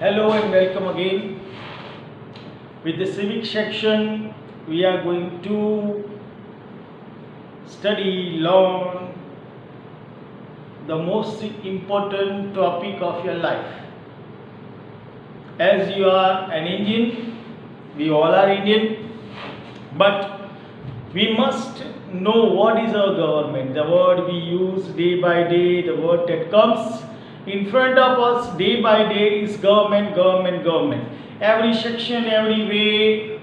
Hello and welcome again. With the civic section, we are going to learn the most important topic of your life. As you are an Indian, we all are Indian, but we must know what is our government. The word we use day by day, the word that comes in front of us day by day is government, government, government. Every section, every way,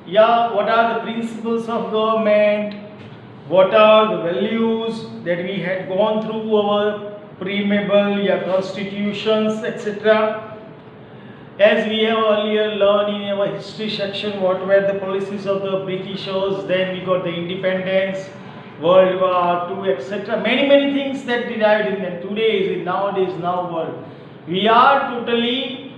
what are the principles of government, what are the values that we had gone through our preamble, constitutions, etc. As we have earlier learned in our history section what were the policies of the Britishers, then we got the independence, World War II, etc. Many things that derived in them. Today is now world. We are totally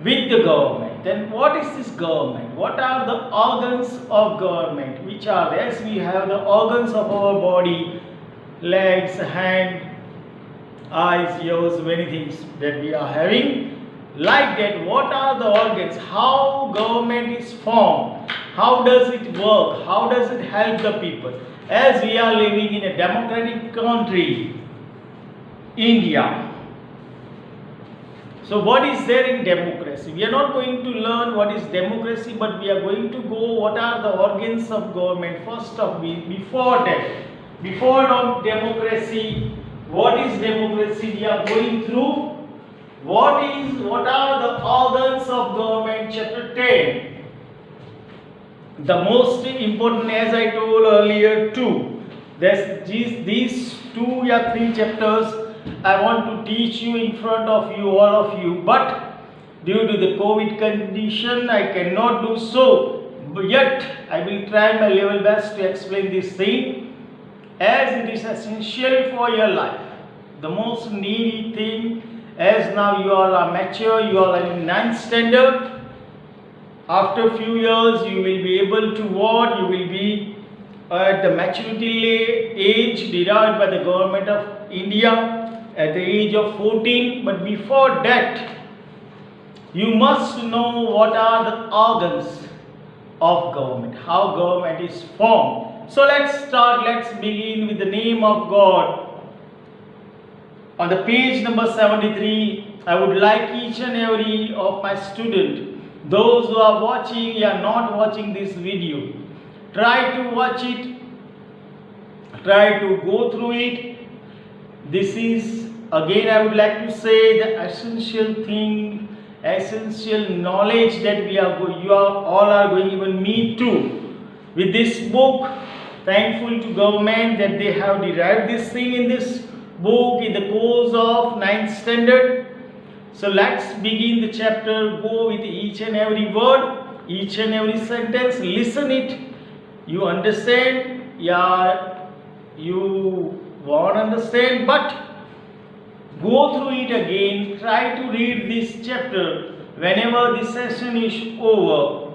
with the government. Then what is this government? What are the organs of government? Which are there? As we have the organs of our body, legs, hand, eyes, ears, many things that we are having. Like that, what are the organs? How government is formed? How does it work? How does it help the people? As we are living in a democratic country, India. So what is there in democracy? We are not going to learn what is democracy, but we are going to go what are the organs of government. First of before that, before democracy, what is democracy? We are going through what are the organs of government, chapter 10. The most important, as I told earlier, these 2 or 3 chapters I want to teach you in front of you, all of you, but due to the COVID condition I cannot do so, but yet I will try my level best to explain this thing, as it is essential for your life. The most needy thing, as now you all are mature, you all are in 9th standard. After a few years you will be able to what? You will be at the maturity age derived by the government of India at the age of 14. But before that, you must know what are the organs of government, how government is formed. So let's begin with the name of God. On the page number 73, I would like each and every of my students, those who are watching or not watching this video, try to watch it, try to go through it. This is, again I would like to say, the essential thing, essential knowledge that you all are going, even me too. With this book, thankful to government that they have derived this thing in this book in the course of 9th standard. So let's begin the chapter, go with each and every word, each and every sentence, listen it, you understand, you won't understand, but go through it again, try to read this chapter whenever this session is over.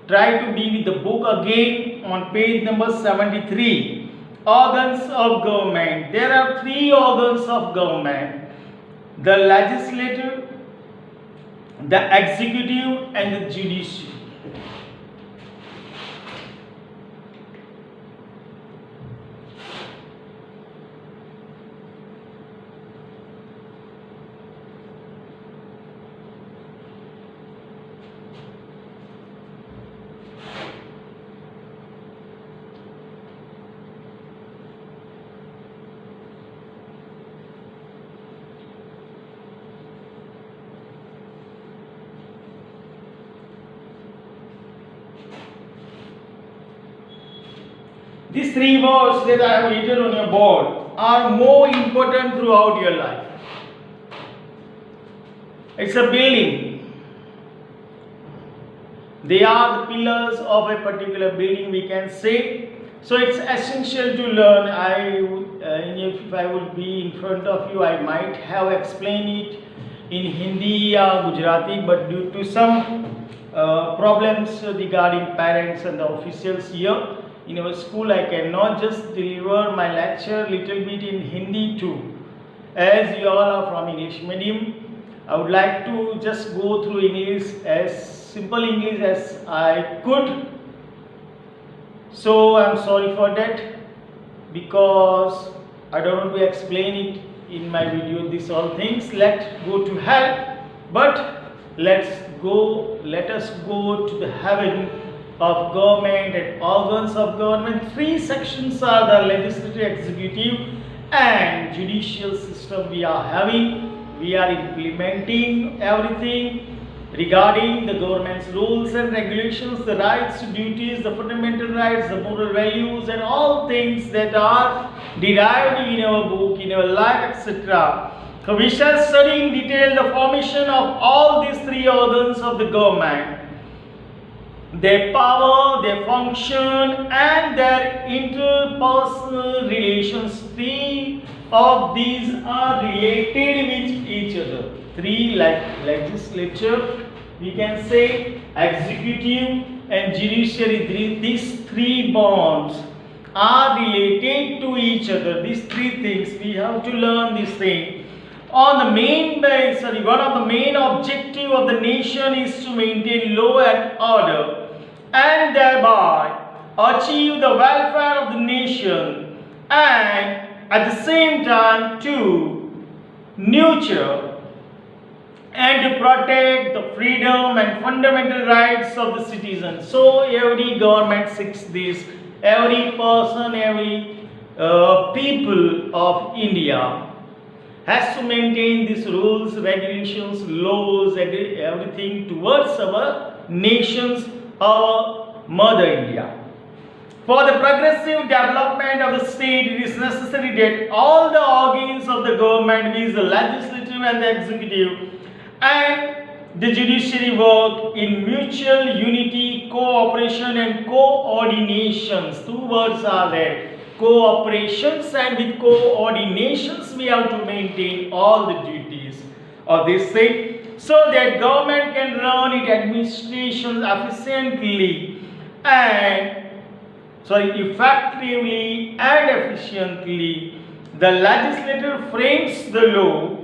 Try to be with the book again on page number 73. Organs of government. There are 3 organs of government: the legislative, the executive, and the judiciary. These 3 words that I have written on your board are more important throughout your life. It's a building. They are the pillars of a particular building, we can say. So it's essential to learn. If I would be in front of you, I might have explained it in Hindi or Gujarati, but due to some problems regarding parents and the officials here in our school, I cannot just deliver my lecture little bit in Hindi too. As you all are from English medium, I would like to just go through English as simple English as I could. So I'm sorry for that, because I don't want to explain it in my video, these all things. Let's go to hell, but let us go to the heaven of government and organs of government. Three sections are the legislative, executive and judicial system we are having. We are implementing everything regarding the government's rules and regulations, the rights, duties, the fundamental rights, the moral values, and all things that are derived in our book, in our life, etc. So we shall study in detail the formation of all these three organs of the government, their power, their function, and their interpersonal relations. Three of these are related with each other. Three, like legislature, we can say, executive and judiciary. These three bonds are related to each other. These three things we have to learn. This thing on the main base. One of the main objective of the nation is to maintain law and order, and thereby achieve the welfare of the nation, and at the same time to nurture and to protect the freedom and fundamental rights of the citizens. So every government seeks this. Every person, every people of India has to maintain these rules, regulations, laws, everything towards our nations, our mother India. For the progressive development of the state, it is necessary that all the organs of the government, viz. The legislative and the executive and the judiciary, work in mutual unity, cooperation and coordinations. Two words are there, cooperations, and with coordinations we have to maintain all the duties of this thing, so that government can run its administration efficiently and effectively and efficiently. The legislature frames the law,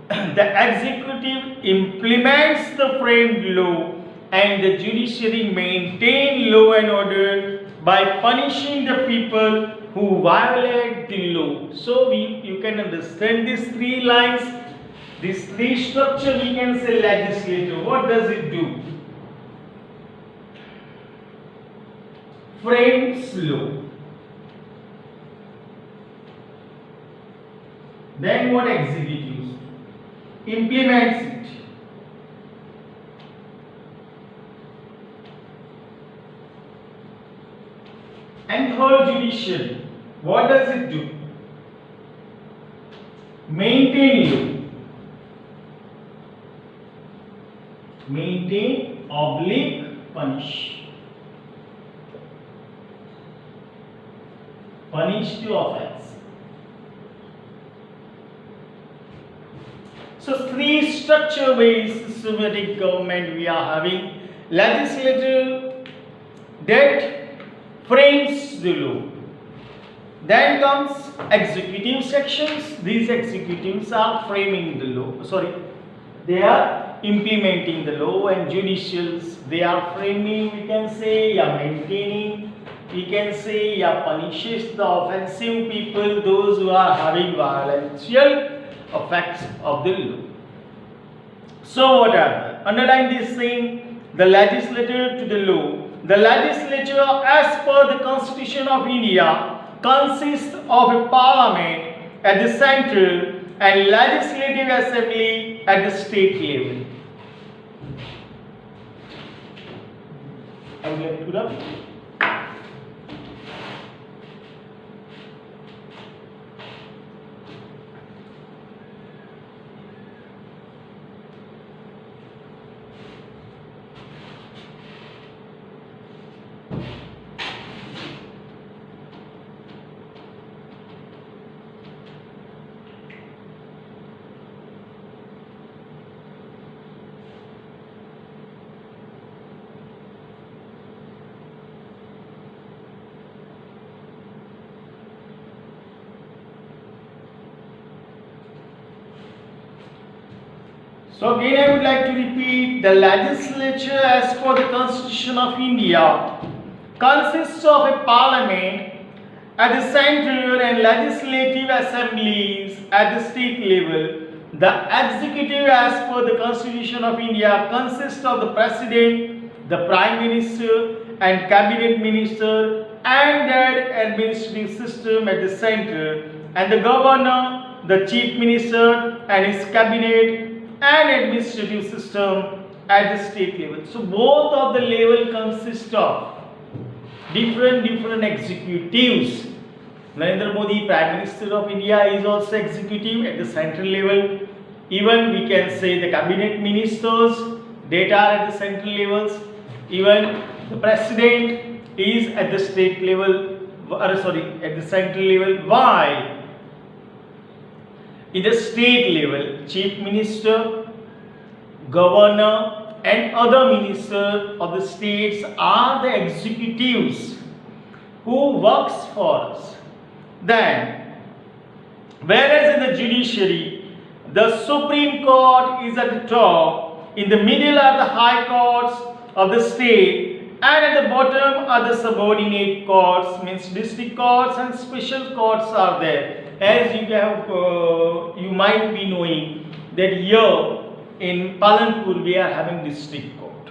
the executive implements the framed law, and the judiciary maintain law and order by punishing the people who violate the law. So you can understand these three lines, these three structure. We can say legislature. What does it do? Frames law. Then what executives? Implements it. And third, judiciary. What does it do? Maintain law. Maintain / punish. Punish the offense. So three structure-based systematic government we are having. Legislature that frames the law. Then comes executive sections. These executives are framing the law. They are implementing the law, and judicials, they are framing, we can say, maintaining, we can say, punishes the offensive people, those who are having violential effects of the law. So what are they? Underline this thing, the legislature to the law. The legislature, as per the Constitution of India, consists of a parliament at the central and legislative assembly at the state level. I would like to put up. So again I would like to repeat, the legislature as per the Constitution of India consists of a parliament at the central and legislative assemblies at the state level. The executive as per the Constitution of India consists of the president, the prime minister and cabinet minister and their administrative system at the center, and the governor, the chief minister and his cabinet and administrative system at the state level. So both of the level consist of different executives. Narendra Modi, Prime Minister of India, is also executive at the central level. Even we can say the cabinet ministers, they are at the central levels. Even the president is at the state level, at the central level. While in the state level, chief minister, governor and other ministers of the states are the executives who works for us. Then, whereas in the judiciary, the Supreme Court is at the top, in the middle are the high courts of the state, and at the bottom are the subordinate courts, means district courts and special courts are there. As you might be knowing that here in Palanpur we are having district court,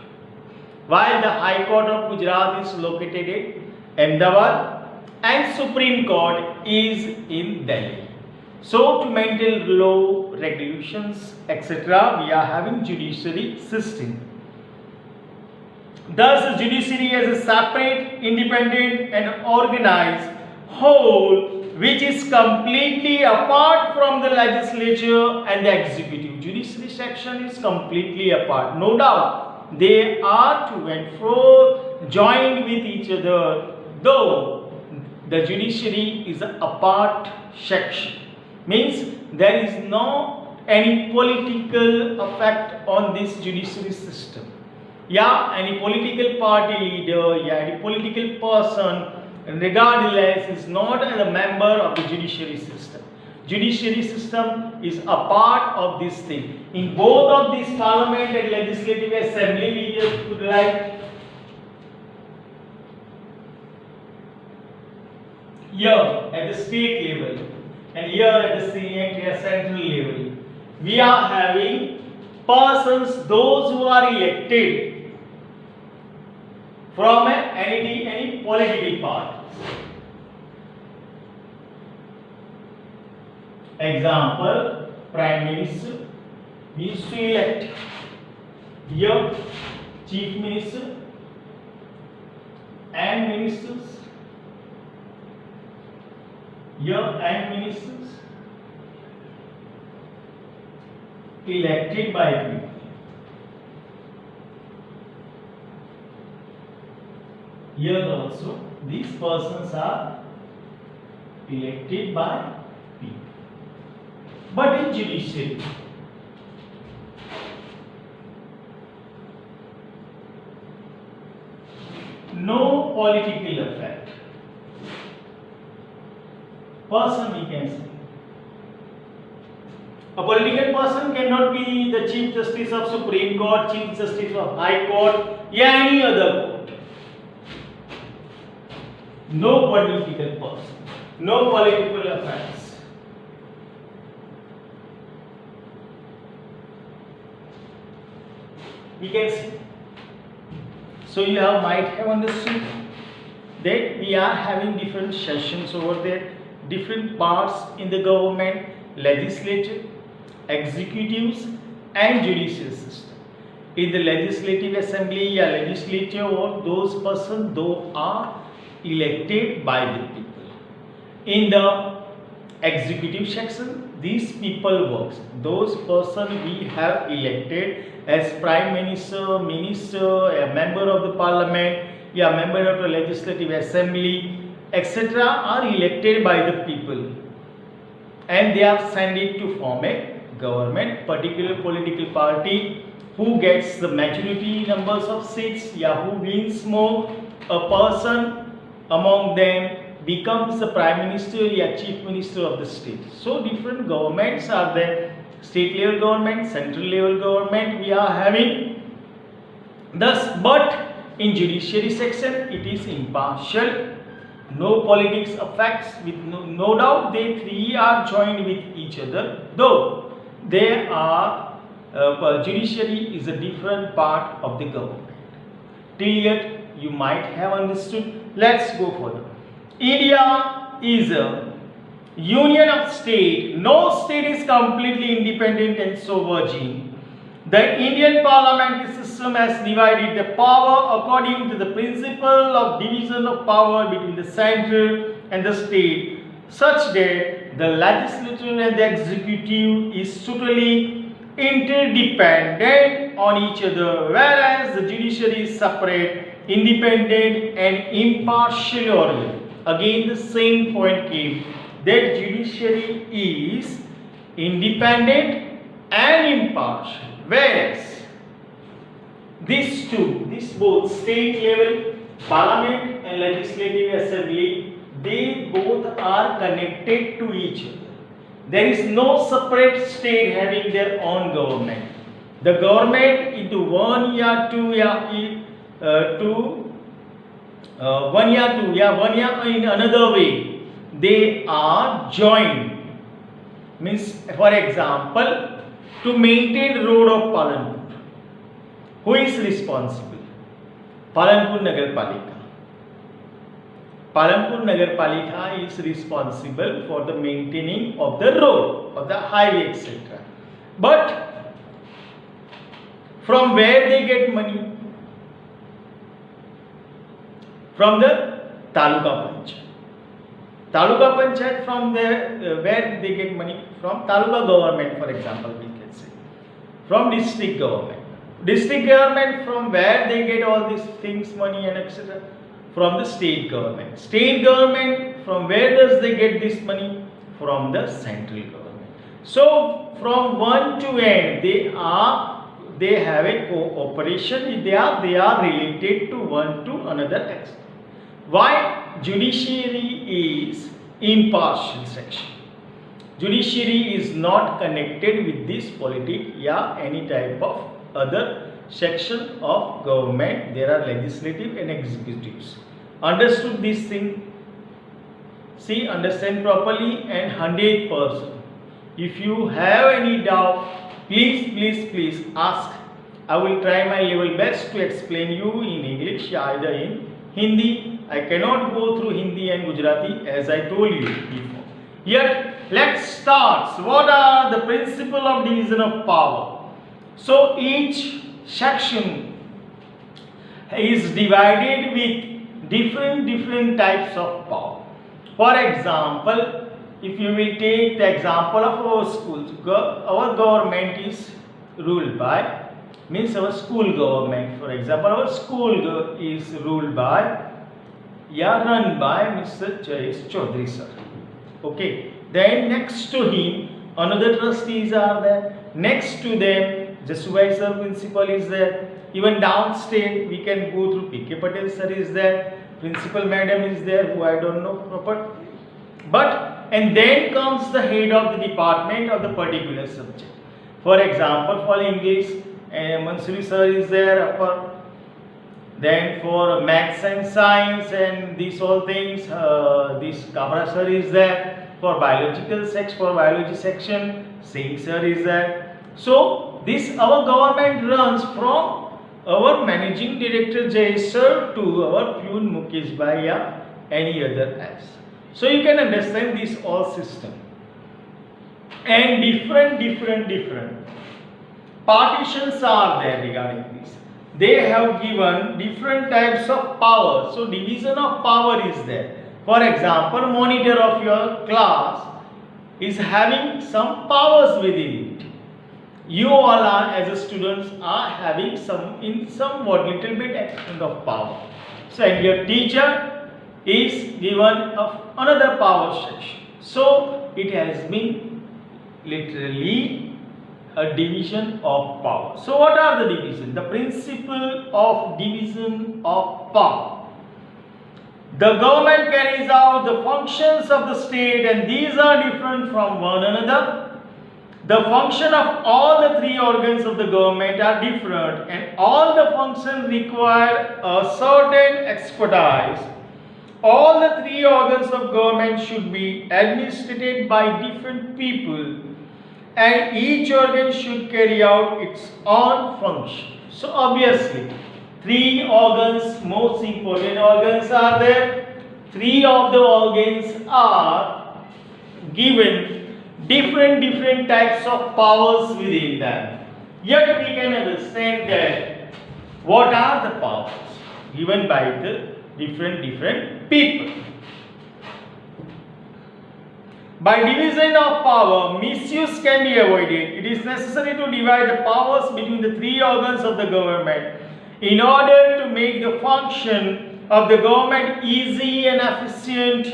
while the High Court of Gujarat is located in Ahmedabad and Supreme Court is in Delhi. So to maintain law, regulations, etc., we are having judiciary system. Thus, the judiciary is a separate, independent and organized whole which is completely apart from the legislature and the executive. Judiciary section is completely apart. No doubt, they are to and fro joined with each other, though the judiciary is a apart section. Means there is no any political effect on this judiciary system. Yeah, any political party leader, yeah, any political person, regardless, is not a member of the judiciary system. Judiciary system is a part of this thing. In both of these parliament and legislative assembly, we just could write here at the state level and here at the central level, we are having persons, those who are elected from any political party. Example, Prime Minister, we used to elect. Here, Chief Minister and ministers. Here and ministers elected by people. Here also, these persons are elected by people. But in judiciary, no political effect. Person we can say. A political person cannot be the Chief Justice of Supreme Court, Chief Justice of High Court, or any other court. No political person, no political offense. We can see. So you might have understood that we are having different sessions over there, different parts in the government, legislature, executives and judicial system. In the legislative assembly or legislature, or those persons though are elected by the people. In the executive section, these people works. Those persons we have elected as Prime Minister, Minister, a member of the Parliament, a member of the Legislative Assembly, etc. are elected by the people, and they are sent it to form a government, particular political party who gets the majority numbers of seats, who wins more, a person among them becomes the Prime Minister or Chief Minister of the state. So different governments are there. state level government, central level government we are having. Thus, but in judiciary section it is impartial. No politics affects, with no doubt they three are joined with each other, though they are judiciary is a different part of the government. Till yet you might have understood. Let's go further. India is a union of state. No state is completely independent and sovereign. The Indian parliamentary system has divided the power according to the principle of division of power between the central and the state, such that the legislature and the executive is totally interdependent on each other, whereas the judiciary is separate, independent and impartial. Again the same point came, that judiciary is independent and impartial, whereas these both state level parliament and legislative assembly, they both are connected to each other. There is no separate state having their own government. The government into 1 year, 2 year, 1 year, 2 year, 1 year in another way, they are joined. Means, for example, to maintain road of Palanpur, who is responsible? Palanpur Nagarpalika. Palanpur Nagarpalika is responsible for the maintaining of the road, of the highway, etc. But from where they get money? From the Taluka Panchayat. Taluka Panchayat, from there, where they get money? From Taluka government, for example, we can say. From district government. District government, from where they get all these things, money and etc. From the state government. State government, from where does they get this money? From the central government. So from one to end, they have a cooperation. They are related to one to another extent. Why? Judiciary is impartial section. Judiciary is not connected with this politic, any type of other section of government. There are legislative and executives. Understood this thing? See, understand properly and 100%. If you have any doubt, please ask. I will try my level best to explain you in English, either in Hindi. I cannot go through Hindi and Gujarati as I told you before. Yet, let's start. So what are the principle of division of power? So each section is divided with different types of power. For example, if you will take the example of our schools, our government is ruled by, means our school government. For example, our school is ruled by, run by Mr. Jayesh Chaudhary sir. Okay. Then next to him, another trustees are there. Next to them, the supervisor principal is there. Even downstairs, we can go through P.K. Patel sir is there. Principal madam is there, who I don't know proper. And then comes the head of the department of the particular subject. For example, for English, Mansuri sir is there. Then for maths and science and these all things, this Kabra sir is there. For biology section, Singh sir is there. So this our government runs from our managing director Jayesh sir to our Pune Mukesh bhai or any other else. So you can understand this all system. And different partitions are there regarding this. They have given different types of power. So division of power is there. For example, monitor of your class is having some powers within it. You all are, as a students, are having somewhat little bit extent of power. So and your teacher is given of another power section. So it has been literally a division of power. So what are the division? The principle of division of power. The government carries out the functions of the state and these are different from one another. The function of all the three organs of the government are different, and all the functions require a certain expertise. All the three organs of government should be administered by different people, and each organ should carry out its own function. So obviously, three organs, most important organs are there. Three of the organs are given different types of powers within them. Yet we can understand that what are the powers given by the different people. By division of power, misuse can be avoided. It is necessary to divide the powers between the three organs of the government in order to make the function of the government easy and efficient.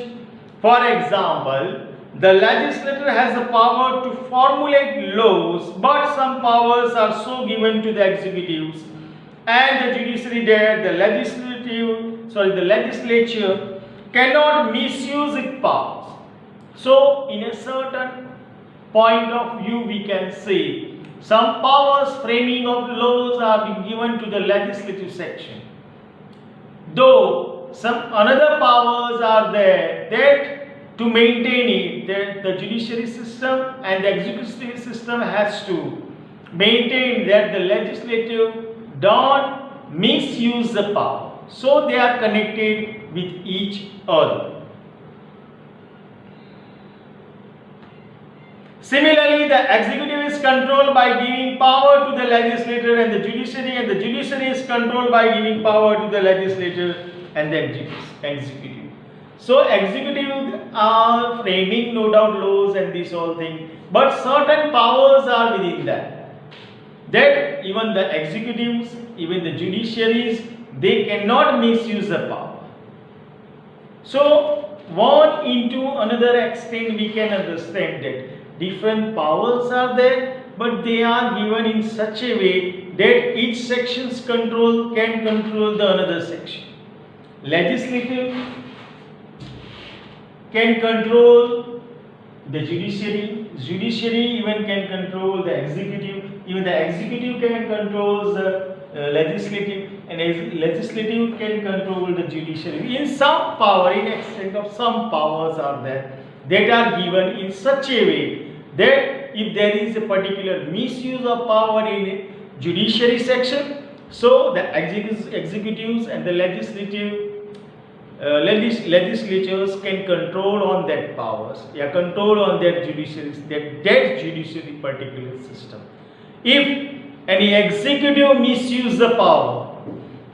For example, the legislature has the power to formulate laws, but some powers are so given to the executives and the judiciary that the legislature cannot misuse its powers. So, in a certain point of view, we can say some powers framing of laws are being given to the legislative section, though some another powers are there that to maintain it, that the judiciary system and the executive system has to maintain that the legislative don't misuse the power. So they are connected with each other. Similarly, the executive is controlled by giving power to the legislature and the judiciary is controlled by giving power to the legislature and the executive. So executive are framing no doubt laws and this whole thing, but certain powers are within that. That even the executives, even the judiciaries, they cannot misuse the power. So one into another extent we can understand that different powers are there, but they are given in such a way that each section's control can control the another section. Legislative can control the judiciary even can control the executive, even the executive can control the legislative, and legislative can control the judiciary. In some power, in extent of some powers are there that are given in such a way that if there is a particular misuse of power in judiciary section, so the executives and the legislatures can control on that powers, control on that judiciary particular system. If any executive misuse the power,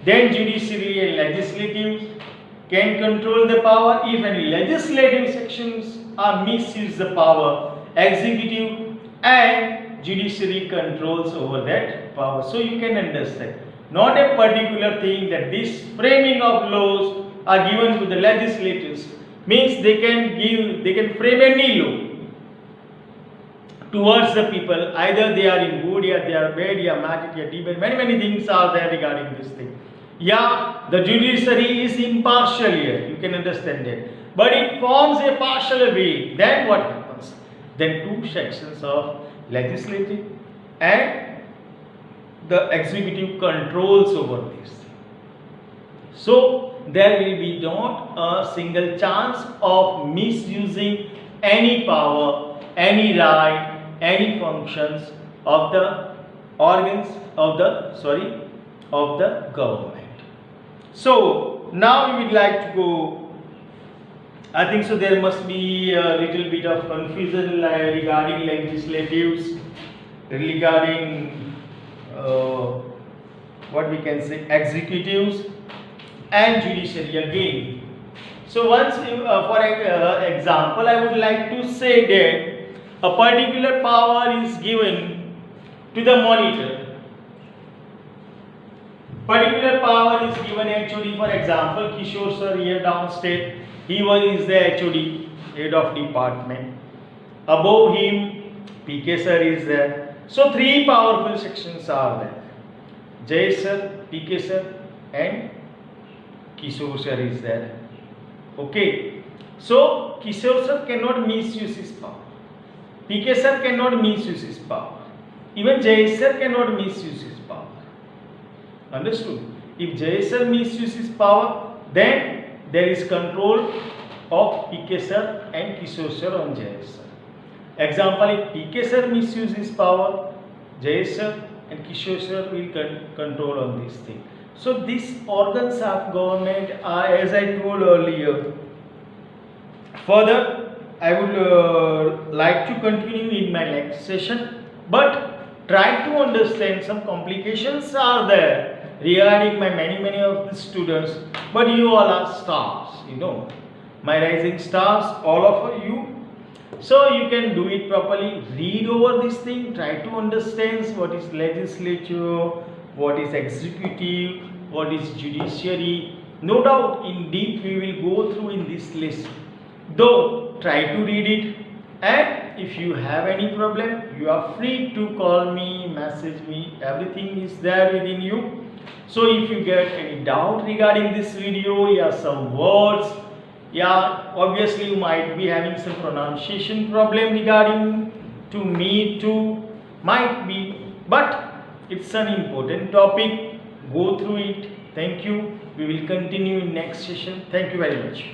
then judiciary and legislative can control the power. If any legislative sections are misuse the power, executive and judiciary controls over that power. So you can understand, not a particular thing that this framing of laws are given to the legislators, means they can frame any law towards the people, either they are in good, or they are bad, or magic, or demon. Many things are there regarding this thing. Yeah, the judiciary is impartial here, you can understand that, but it forms a partial way. Then what happens? Then two sections of legislative and the executive controls over this. So there will be not a single chance of misusing any power, any right, any functions of the organs of the government. So now we would like to go. I think so there must be a little bit of confusion regarding legislatives, regarding what we can say executives and judiciary again. So once for example, I would like to say that a particular power is given to the monitor. Particular power is given HOD. For example, Kishore sir here downstate, he is the HOD, head of department. Above him, PK sir is there. So three powerful sections are there. Jay sir, PK sir and Kishore sir is there. Okay. So Kishore sir cannot misuse his power. PK sir cannot misuse his power. Even Jay sir cannot misuse his power. Understood? If Jay sir misuses power, then there is control of PK sir and Kishore sir on Jay sir. Example, if PK sir misuses power, Jay sir and Kishore sir will control on this thing. So these organs of government are, as I told earlier. Further, I would like to continue in my next session, but try to understand some complications are there regarding my many of the students, but you all are stars, my rising stars, all of you. So you can do it properly, read over this thing, try to understand what is legislature, what is executive, what is judiciary. No doubt in deep we will go through in this list, though try to read it, and if you have any problem you are free to call me, message me, everything is there within you. So if you get any doubt regarding this video, some words, obviously you might be having some pronunciation problem regarding to me too, might be, but it's an important topic, go through it. Thank you. We will continue in next session. Thank you very much.